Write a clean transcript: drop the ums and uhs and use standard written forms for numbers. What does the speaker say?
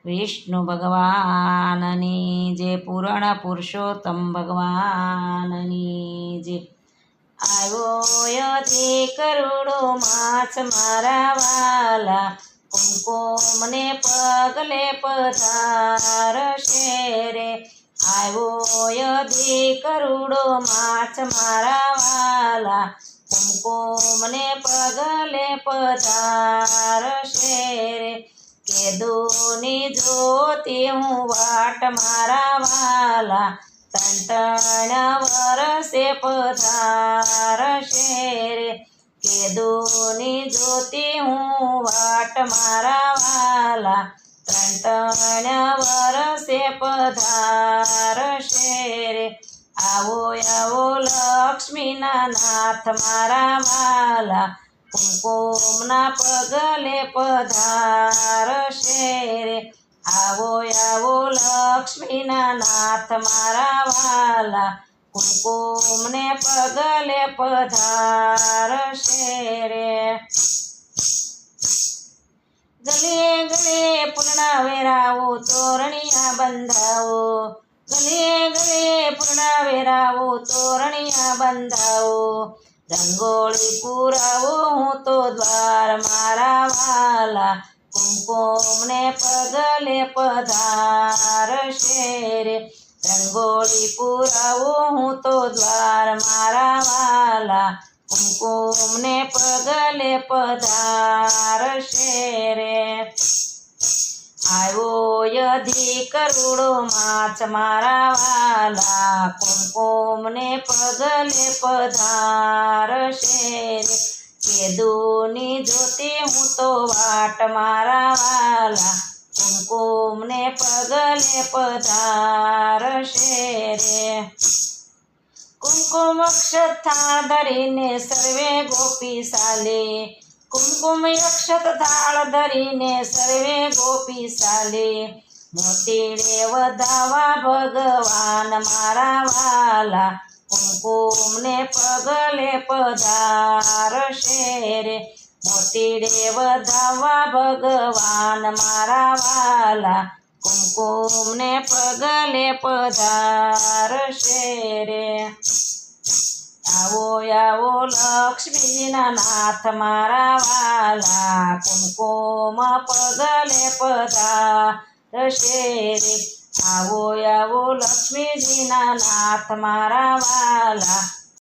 વિષ્ણુ ભગવાનની જે પૂર્ણ પુરુષોત્તમ ભગવાનની જે આવ્યો યથી કરોડો માછ મારા વાલા કુમકુમને પગલે પધારશે રે આવ્યો યથી કરોડો માછ મારા વાલા કુમકુમને પગલે પધારશે રે કેદુની જ્યોતિ હું વાટ મારા વાલા ત્રણ વરસે પધારશે રે કેદુની જ્યોતિ હું વાટ મારા વાલા ત્રણ વરસે પધારશે રે આવો આવો લક્ષ્મીના નાથ મારા વાલા કુમકુમના પગલે પધારશે રે આવો આવો લક્ષ્મીના નાથ મારા વાલા કુમકુમને પગલે પધારશે રે ગલે ગલે પૂર્ણ વેરાવો તોરણિયા બંધાવો ગલે ગલે પૂર્ણ વેરાવો તોરણિયા બંધાવો રંગોળી પુરાવો હું તો દ્વાર મારા વાલા કુમકુમને પગલે પધારશે રે રંગોળી પુરાવો હું તો દ્વાર મારા વાલા કુમકુમને પગલે પધારશે રે આવ્યો યધી કરોડો માછ મારા વાલા કુમકુમને પગલે પધારશે રે કેદુની જ્યોતિ હું તો વાટ મારા વાલા કુમકુમને પગલે પધારશે રે કુમકુમ અક્ષતા ધરીને સર્વે ગોપી સાલે કુમકુમ અક્ષત થાળ ધરીને સર્વે ગોપી સાલે મોતીડે વધાવા ભગવાન મારા વાલા કુમકુમને પગલે પધારશે રે મોતીડે વધાવા ભગવાન મારા વાલા કુમકુમને પગલે પધારશે રે આવો આવો લક્ષ્મીજીના નાથ મારા વાલા કુમકુમ પગલે પધારશે રે આવો આવો લક્ષ્મીજીના નાથ મારા વાલા